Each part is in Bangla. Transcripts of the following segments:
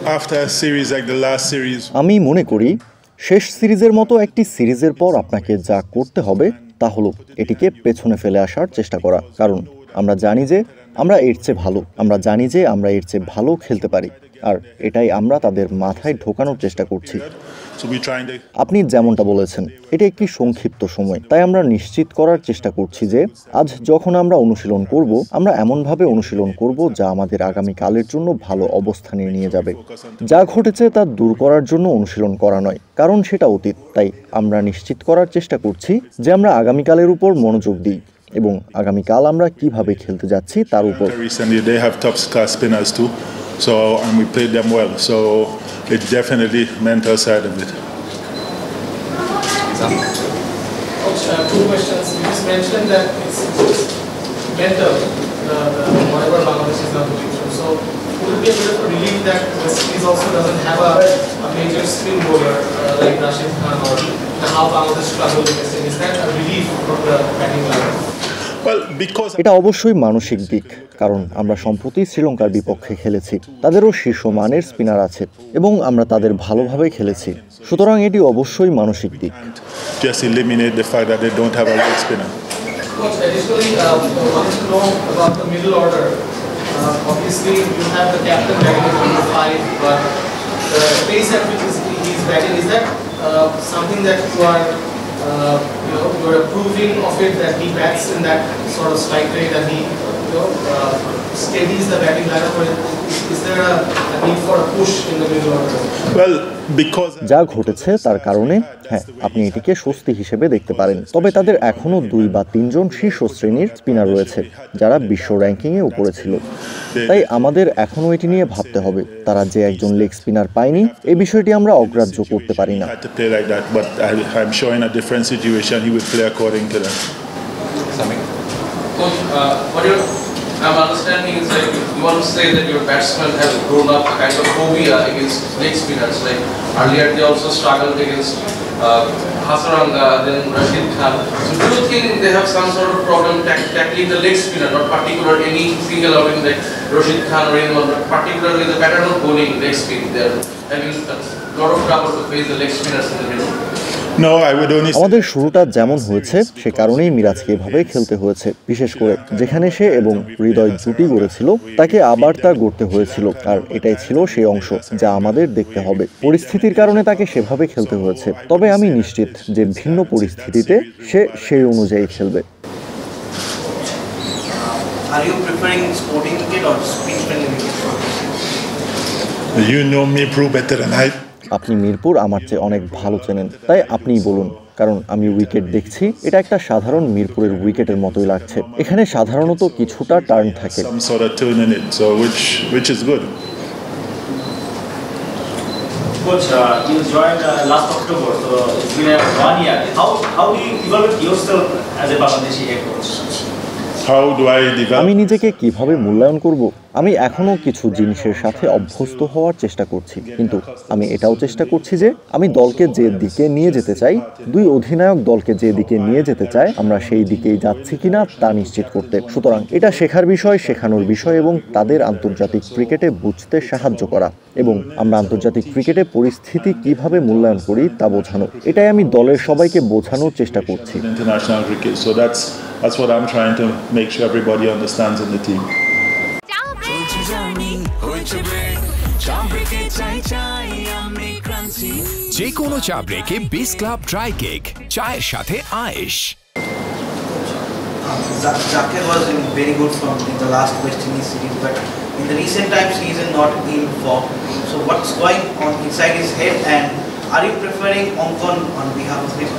after a series like the last series. আমি মনে করি শেষ সিরিজের মতো একটি সিরিজের পর আপনাকে যা করতে হবে তা হলো এটিকে পেছনে ফেলে আসার চেষ্টা করা, কারণ আমরা জানি যে আমরা এর চেয়ে ভালো, আমরা জানি যে আমরা এর চেয়ে ভালো খেলতে পারি, আর এটাই আমরা তাদের মাথায় ঢোকানোর চেষ্টা করছি। আপনি যেমনটা বলেছেন, এটা একটি সংক্ষিপ্ত সময়, তাই আমরা নিশ্চিত করার চেষ্টা করছি যে আজ যখন আমরা অনুশীলন করব, আমরা এমনভাবে অনুশীলন করব যা আমাদের আগামী কালের জন্য ভালো অবস্থানে নিয়ে যাবে। যা ঘটেছে তা দূর করার জন্য অনুশীলন করা নয়, কারণ সেটা অতীত। তাই আমরা নিশ্চিত করার চেষ্টা করছি যে আমরা আগামীকালের উপর মনোযোগ দিই এবং আগামীকাল আমরা কিভাবে খেলতে যাচ্ছি তার উপর। So, and we played them well. So, it's definitely mental side of it. Two questions. You just mentioned that it's mental, whatever Bangladesh is now going through. So, would it be a bit of a relief that West Indies also doesn't have a major spin bowler like Rashid Khan, or how Bangladesh struggled with this? Is that a relief from the batting line? এটা অবশ্যই মানসিক দিক, কারণ আমরা সম্প্রতি শ্রীলঙ্কার বিপক্ষে খেলেছি, তাদেরও শীর্ষ মানের স্পিনার আছে এবং আমরা তাদের ভালোভাবে খেলেছি, সুতরাং এটি অবশ্যই মানসিক দিক। You're approving of it that he bats in that sort of strike rate, that he steadies the batting lineup, or is there a need for a push in the middle order? Well, because যা ঘটেছে তার কারণে হ্যাঁ, আপনি এটিকে স্বস্তি হিসেবে দেখতে পারেন, তবে তাদের এখনও 2 বা 3 জন শীর্ষ শ্রেণীর স্পিনার রয়েছে যারা বিশ্ব র্যাঙ্কিংয়ে উপরে ছিল, তাই আমাদের এখনও এটি নিয়ে ভাবতে হবে। তারা যে একজন লেগ স্পিনার পায়নি, এই বিষয়টি আমরা অগ্রাহ্য করতে পারি না। I'm understanding is like you want to say that your batsmen have grown up a kind of phobia against leg spinners. Like earlier they also struggled against Hasaranga, then Rashid Khan. So do you think they have some sort of problem tackling the leg spinner, not particular any single outing like Rashid Khan or anyone, but particularly the pattern of bowling leg spin? They are having a lot of trouble to face the leg spinners in the middle. আমাদের শুরুটা যেমন হয়েছে সে কারণেই মিরাজকে এভাবে খেলতে হয়েছে, বিশেষ করে যেখানে সে এবং হৃদয় জুটি গড়েছিল তাকে আবার তা গড়তে হয়েছিল, আর এটাই ছিল সেই অংশ যা আমাদের দেখতে হবে। পরিস্থিতির কারণে তাকে সেভাবে খেলতে হয়েছে, তবে আমি নিশ্চিত যে ভিন্ন পরিস্থিতিতে সে সেই অনুযায়ী খেলবে। আপনি মিরপুর আমার চেয়ে অনেক ভালো চেনেন, তাই আপনিই বলুন, কারণ আমি উইকেট দেখছি, এটা একটা সাধারণ মিরপুরের উইকেটের মতোই লাগছে। এখানে সাধারণত কিছুটা টার্ন থাকে। Coach, you joined last October, so it's been 1 year. How do you evaluate yourself as a Bangladeshi head coach? আমি নিজেকে কিভাবে মূল্যায়ন করব? আমি এখনো কিছু জিনিসের সাথে অভ্যস্ত হওয়ার চেষ্টা করছি, কিন্তু আমি এটাও চেষ্টা করছি যে আমি দলকে যে দিকে নিয়ে যেতে চাই, 2 অধিনায়ক দলকে যে দিকে নিয়ে যেতে চায়, আমরা সেই দিকেই যাচ্ছি কিনা তা নিশ্চিত করতে। সুতরাং এটা শেখার বিষয়, শেখানোর বিষয় এবং তাদের আন্তর্জাতিক ক্রিকেটে বুঝতে সাহায্য করা, এবং আমরা আন্তর্জাতিক ক্রিকেটে পরিস্থিতি কিভাবে মূল্যায়ন করি তা বোঝানো। এটাই আমি দলের সবাইকে বোঝানোর চেষ্টা করছি। That's what I'm trying to make sure everybody understands in the team. যে কোনো চা ব্রেকে বিস ক্লাব ড্রাই কেক, চায়ের সাথে আয়েশ। Zakir was in very good form in the last West Indies series, but in the recent times he is not in form. So what's going on inside his head, and are you preferring Ongkon on behalf of him?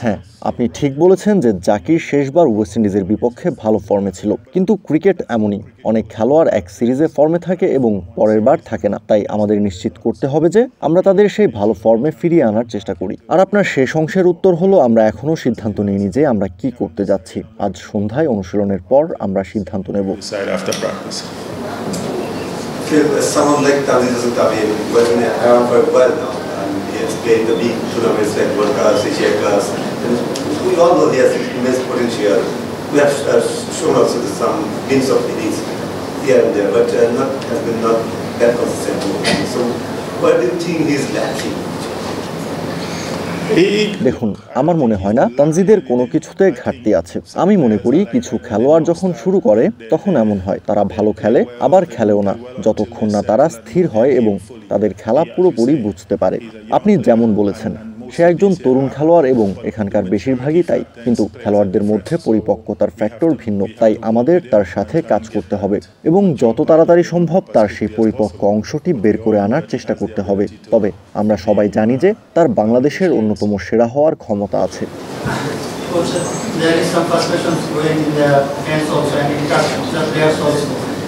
হ্যাঁ, আপনি ঠিক বলেছেন যে জাকির শেষবার ওয়েস্ট ইন্ডিজের বিপক্ষে ভালো ফর্মে ছিল, কিন্তু ক্রিকেট এমনই, অনেক খেলোয়াড় এক সিরিজে ফর্মে থাকে এবং পরের বার থাকে না, তাই আমাদের নিশ্চিত করতে হবে যে আমরা তাদের সেই ভালো ফর্মে ফিরিয়ে আনার চেষ্টা করি। আর আপনার শেষ অংশের উত্তর হলো আমরা এখনো সিদ্ধান্ত নিইনি যে আমরা কি করতে যাচ্ছি। আজ সন্ধ্যায় অনুশীলনের পর আমরা সিদ্ধান্ত নেব। Playing the big tournaments like World Cup, Asia Cup. We all know he has immense potential. We have shown also some hints of innings here and there, but has been not that consistent work. So what do you think he's lacking? দেখুন, আমার মনে হয় না তানজিদের কোনো কিছুতে ঘাটতি আছে। আমি মনে করি কিছু খেলোয়াড় যখন শুরু করে তখন এমন হয়, তারা ভালো খেলে আবার খেলেও না, যতক্ষণ না তারা স্থির হয় এবং তাদের খেলা পুরোপুরি বুঝতে পারে। আপনি যেমন বলেছেন, সে একজন তরুণ খেলোয়াড় এবং এখানকার বেশিরভাগই তাই, কিন্তু খেলোয়াড়দের মধ্যে পরিপক্কতার ফ্যাক্টর ভিন্ন, তাই আমাদের তার সাথে কাজ করতে হবে এবং যত তাড়াতাড়ি সম্ভব তার সেই পরিপক্ক অংশটি বের করে আনার চেষ্টা করতে হবে। তবে আমরা সবাই জানি যে তার বাংলাদেশের অন্যতম সেরা হওয়ার ক্ষমতা আছে।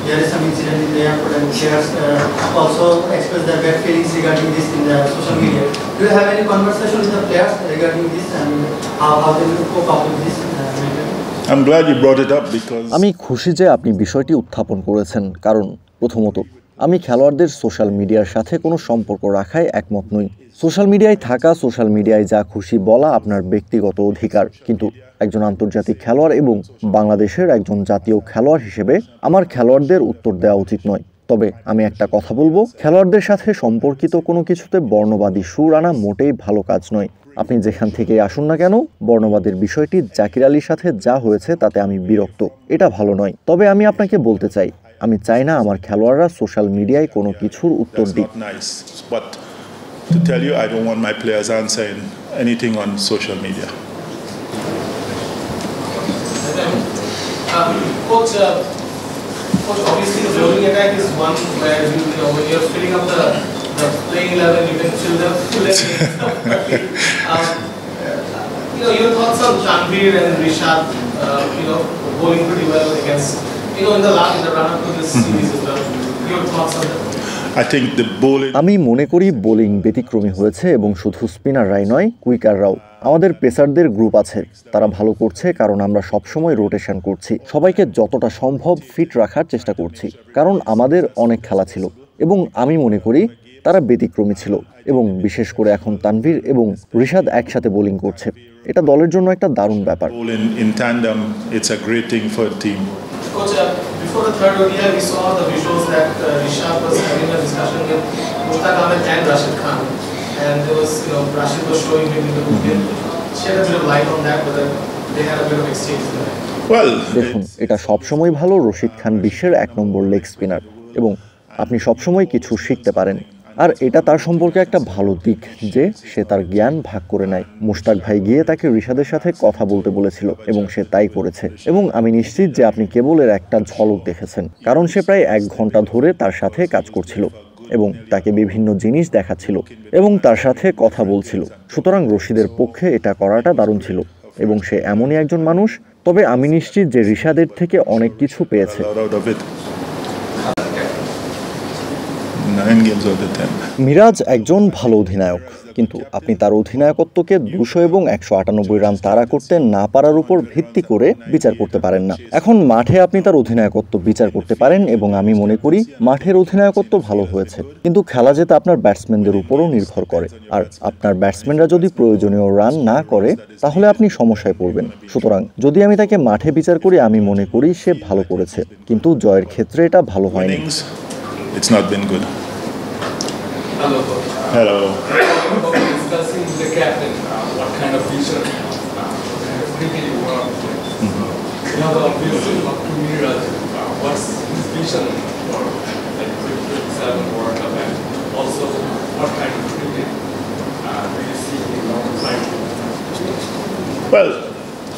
There is some incident in the airport and players also express their bad feelings regarding this in the social media. Do you have any conversation with the players regarding this and how they will cope up with this? I'm glad you brought it up because আমি খুশি যে আপনি বিষয়টি উত্থাপন করেছেন, কারণ প্রথমত আমি খেলোয়াড়দের সোশ্যাল মিডিয়ার সাথে কোনো সম্পর্ক রাখায় একমত নই। সোশ্যাল মিডিয়ায় থাকা, সোশ্যাল মিডিয়ায় যা খুশি বলা আপনার ব্যক্তিগত অধিকার, কিন্তু একজন আন্তর্জাতিক খেলোয়াড় এবং বাংলাদেশের একজন জাতীয় খেলোয়াড় হিসেবে আমার খেলোয়াড়দের উত্তর দেওয়া উচিত নয়। তবে আমি একটা কথা বলবো, খেলোয়াড়দের সাথে সম্পর্কিত কোনো কিছুতে বর্ণবাদী সুর আনা মোটেই ভালো কাজ নয়। আপনি যেখান থেকে আসুন না কেন, বর্ণবাদের বিষয়টি জাকির আলীর সাথে যা হয়েছে তাতে আমি বিরক্ত, এটা ভালো নয়। তবে আমি আপনাকে বলতে চাই, আমি চাই না আমার খেলোয়াড়রা সোশ্যাল মিডিয়ায় কোনো কিছুর উত্তর দিক। To tell you, I don't want my players answering anything on social media. Coach, obviously the bowling attack is one where when you're filling up the playing 11, you can fill them. Your thoughts on Tanvir and Rishad, bowling pretty well against, in the run-up to this series as well. Your thoughts on that? আমি মনে করি বোলিং ব্যতিক্রমী হয়েছে এবং শুধু স্পিনাররাই নয়, কুইকাররাও। আমাদের পেসারদের গ্রুপ আছে, তারা ভালো করছে কারণ আমরা সবসময় রোটেশন করছি, সবাইকে যতটা সম্ভব ফিট রাখার চেষ্টা করছি, কারণ আমাদের অনেক খেলা ছিল এবং আমি মনে করি তারা ব্যতিক্রমী ছিল এবং বিশেষ করে এখন তানভীর এবং রিশাদ একসাথে বোলিং করছে, এটা দলের জন্য একটা দারুণ ব্যাপার। Coach, before the third ODI, we saw the visuals that Rishad was having a discussion with Mushtaq Ahmed and Rashid Khan, and there was, Rashid was showing him in the movie. Shed a bit of light on that, whether they had a bit of exchange there. দেখুন, এটা সবসময় ভালো, রশিদ খান বিশ্বের 1 নম্বর লেগ স্পিনার এবং আপনি সবসময় কিছু শিখতে পারেন, আর এটা তার সম্পর্কে একটা ভালো দিক যে সে তার জ্ঞান ভাগ করে নেয়। মুশতাক ভাই গিয়ে তাকে রিশাদের সাথে কথা বলতে বলেছিল এবং সে তাই করেছে, এবং আমি নিশ্চিত যে আপনি কেবল এর একটা ঝলক দেখেছেন, কারণ সে প্রায় 1 ঘন্টা ধরে তার সাথে কাজ করছিল এবং তাকে বিভিন্ন জিনিস দেখাচ্ছিল এবং তার সাথে কথা বলছিল। সুতরাং রশিদের পক্ষে এটা করাটা দারুণ ছিল এবং সে এমনই একজন মানুষ। তবে আমি নিশ্চিত যে রিশাদের থেকে অনেক কিছু পেয়েছে। মিরাজ একজন ভালো অধিনায়ক, কিন্তু আপনি তার অধিনায়কত্বকে 200 এবং 198 রান তাড়া করতে না পারার উপর ভিত্তি করে বিচার করতে পারেন না। এখন মাঠে আপনি তার অধিনায়কত্ব বিচার করতে পারেন এবং আমি মনে করি মাঠের অধিনায়কত্ব ভালো হয়েছে, কিন্তু খেলা যেতে আপনার ব্যাটসম্যানদের উপরও নির্ভর করে, আর আপনার ব্যাটসম্যানরা যদি প্রয়োজনীয় রান না করে তাহলে আপনি সমস্যায় পড়বেন। সুতরাং যদি আমি তাকে মাঠে বিচার করি, আমি মনে করি সে ভালো করেছে, কিন্তু জয়ের ক্ষেত্রে এটা ভালো হয়নি। It's not been good. Hello, coach. Hello. Discussing the captain, what kind of vision really you want. Now the vision of Miraj, what's his vision for like 57 World Cup, and also what kind of cricket do you see in long-term? Well,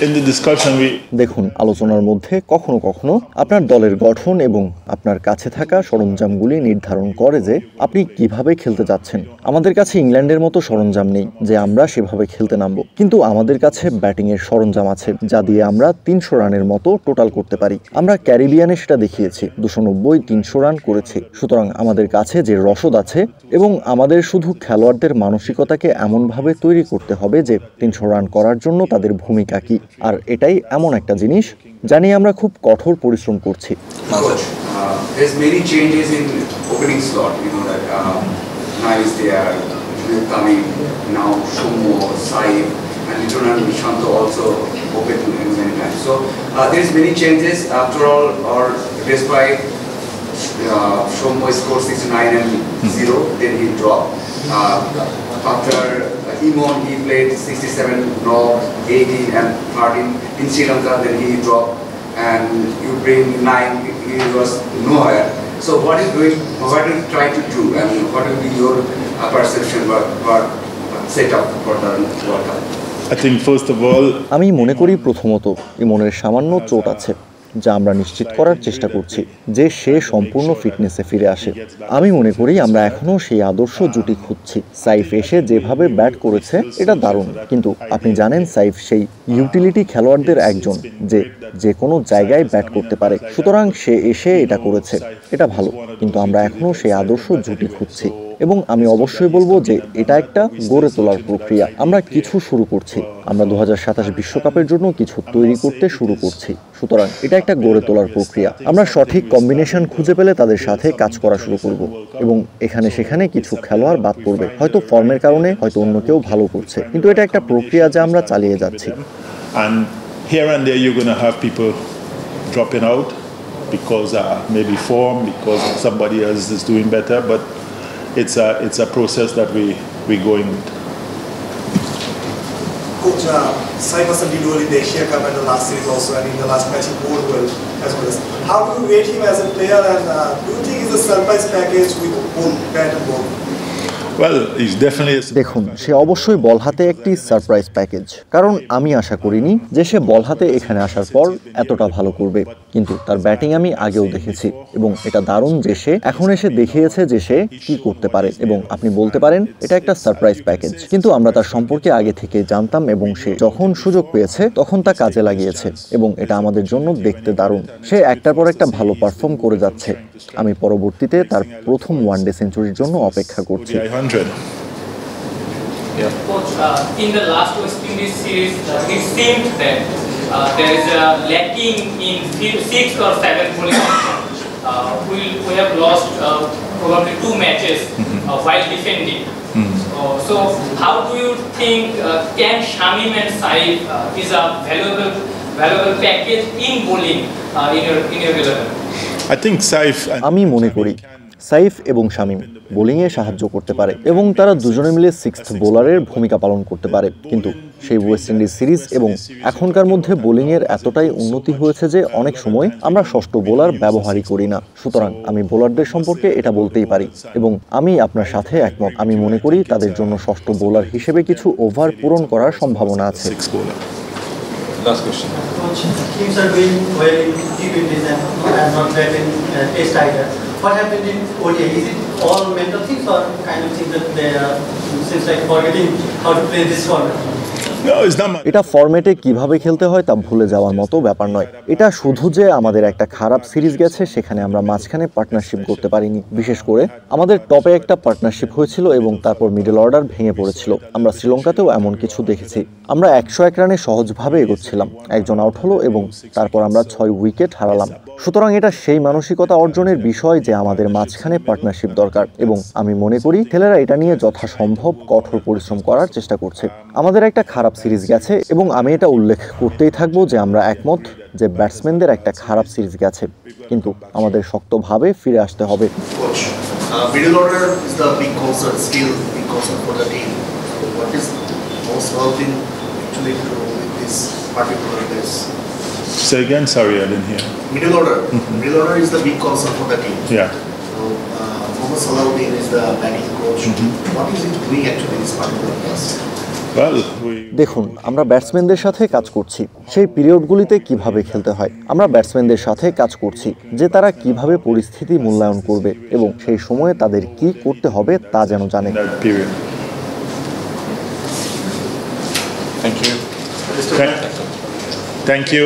in the discussion দেখুন, আলোচনার মধ্যে কখনো কখনো আপনার দলের গঠন এবং আপনার কাছে থাকা সরঞ্জামগুলি নির্ধারণ করে যে আপনি কিভাবে খেলতে যাচ্ছেন। আমাদের কাছে ইংল্যান্ডের মতো সরঞ্জাম নেই যে আমরা সেভাবে খেলতে নামবো, কিন্তু আমাদের কাছে ব্যাটিংয়ের সরঞ্জাম আছে যা দিয়ে আমরা 300 রানের মতো টোটাল করতে পারি। আমরা ক্যারিবিয়ানে সেটা দেখিয়েছি, 290-300 রান করেছি। সুতরাং আমাদের কাছে যে রসদ আছে এবং আমাদের শুধু খেলোয়াড়দের মানসিকতাকে এমনভাবে তৈরি করতে হবে যে 300 রান করার জন্য তাদের ভূমিকা কি, আর এটাই এমন একটা জিনিস জানি আমরা খুব কঠোর পরিশ্রম করছি। There's many changes in opening slot, that now is there, coming now Shumo, Saif, and Lieutenant Nishanto also open many times. So there's many changes. After all, or despite Shomo scored 69 and 0, then he dropped. After Imon, he played 67, no, 18 and 13 in Sri Lanka, then he dropped. And you bring 9, he was nowhere. So what are you trying to do, and what will be your perception, what setup for the World Cup? I think first of all, আমি মনে করি প্রথমত ইমনের সামান্য চোট আছে, যা আমরা নিশ্চিত করার চেষ্টা করছি যে সে সম্পূর্ণ ফিটনেসে ফিরে আসে। আমি মনে করি আমরা এখনও সেই আদর্শ জুটি খুঁজছি। সাইফ এসে যেভাবে ব্যাট করেছে এটা দারুণ, কিন্তু আপনি জানেন সাইফ সেই ইউটিলিটি খেলোয়াড়দের একজন যে কোনো জায়গায় ব্যাট করতে পারে, সুতরাং সে এসে এটা করেছে, এটা ভালো, কিন্তু আমরা এখনও সেই আদর্শ জুটি খুঁজছি। এবং আমি অবশ্যই বলবো যে এটা একটা গড়ে তোলার প্রক্রিয়া। আমরা কিছু শুরু করছি, আমরা 2027 বিশ্বকাপের জন্য কিছু তৈরি করতে শুরু করছি, সুতরাং এটা একটা গড়ে তোলার প্রক্রিয়া। আমরা সঠিক কম্বিনেশন খুঁজে পেলে তাদের সাথে কাজ করা শুরু করব, এবং এখানে সেখানে কিছু খেলোয়াড় বাদ পড়বে, হয়তো ফর্মের কারণে, হয়তো অন্য কেউ ভালো করছে, কিন্তু এটা একটা প্রক্রিয়া যা আমরা চালিয়ে যাচ্ছি। And here and there you're going to have people dropping out because maybe form, because somebody else is doing better, but it's a process that we're going with. Coach, Saif Hassan did well in the Asia Cup and the last series also, and in the last match he bowled well as well as. How do you rate him as a player, and do you think he's a surprise package with both bat and ball? দেখুন, সে অবশ্যই বল হাতে একটি সারপ্রাইজ প্যাকেজ, কারণ আমি আশা করিনি যে সে বল হাতে এখানে আসার পর এতটা ভালো করবে, কিন্তু তার ব্যাটিং আমি আগেও দেখেছি এবং এটা দারুণ যে সে এখন এসে দেখিয়েছে যে সে কি করতে পারে, এবং আপনি বলতে পারেন এটা একটা সারপ্রাইজ প্যাকেজ, কিন্তু আমরা তার সম্পর্কে আগে থেকে জানতাম এবং সে যখন সুযোগ পেয়েছে তখন তা কাজে লাগিয়েছে এবং এটা আমাদের জন্য দেখতে দারুণ। সে একটার পর একটা ভালো পারফর্ম করে যাচ্ছে। আমি পরবর্তীতে তার প্রথম ওয়ানডে সেঞ্চুরির জন্য অপেক্ষা করছি। Coach, in the last West Indies series, it seemed that there is a lacking in 6th or 7th bowling option. We have lost probably 2 matches while defending. So how do you think can Shamim and Saif is a valuable package in bowling in your 11? I think Saif. আমি মনে করি সাইফ এবং শামিম বোলিংয়ে সাহায্য করতে পারে এবং তারা দুজনে মিলে 6th বোলারের ভূমিকা পালন করতে পারে, কিন্তু সেই ওয়েস্ট ইন্ডিজ সিরিজ এবং এখনকার মধ্যে বোলিংয়ের এতটাই উন্নতি হয়েছে যে অনেক সময় আমরা 6ষ্ঠ বোলার ব্যবহারই করি না। সুতরাং আমি বোলারদের সম্পর্কে এটা বলতেই পারি এবং আমি আপনার সাথে একমত। আমি মনে করি তাদের জন্য 6ষ্ঠ বোলার হিসেবে কিছু ওভার পূরণ করার সম্ভাবনা আছে। Last question. Coach, teams are doing well in T20s and not well in Test either. What happened in ODI? Is it all mental things or kind of things that they seems like forgetting how to play this format? এটা ফরম্যাটে কিভাবে খেলতে হয় তা ভুলে যাওয়ার মতো ব্যাপার নয়। এটা শুধু যে আমাদের একটা খারাপ সিরিজ গেছে সেখানে আমরা মাঝখানে পার্টনারশিপ করতে পারিনি, বিশেষ করে আমাদের টপে একটা পার্টনারশিপ হয়েছিল এবং তারপর মিডল অর্ডার ভেঙে পড়েছিল। আমরা শ্রীলঙ্কাতেও এমন কিছু দেখেছি। আমরা 101 রানে সহজভাবে এগোচ্ছিলাম, একজন আউট হলো এবং তারপর আমরা 6 উইকেট হারালাম। সুতরাং এটা সেই মানসিকতা অর্জনের বিষয় যে আমাদের মাঝখানে পার্টনারশিপ দরকার এবং আমি মনে করি ছেলেরা এটা নিয়ে যথাসম্ভব কঠোর পরিশ্রম করার চেষ্টা করছে। আমাদের একটা খারাপ সিরিজ গেছে এবং আমি এটা উল্লেখ করতেই থাকবো যে আমরা একমত যে ব্যাটসম্যানদের একটা খারাপ সিরিজ গেছে, কিন্তু আমাদের শক্তভাবে ফিরে আসতে হবে। Middle order is the big concern, still big concern for the team. What is most helping actually to with this particular place? Say again, sorry, I didn't hear. Middle order. Middle order is the big concern for the team. Yeah. So Mohammad Salahuddin is the batting coach. What is he doing actually in this particular place? দেখুন, আমরা ব্যাটসম্যানদের সাথে কাজ করছি সেই পিরিয়ডগুলিতে কিভাবে খেলতে হয়। আমরা ব্যাটসম্যানদের সাথে কাজ করছি যে তারা কিভাবে পরিস্থিতি মূল্যায়ন করবে এবং সেই সময়ে তাদের কি করতে হবে তা যেন জানে। Thank you.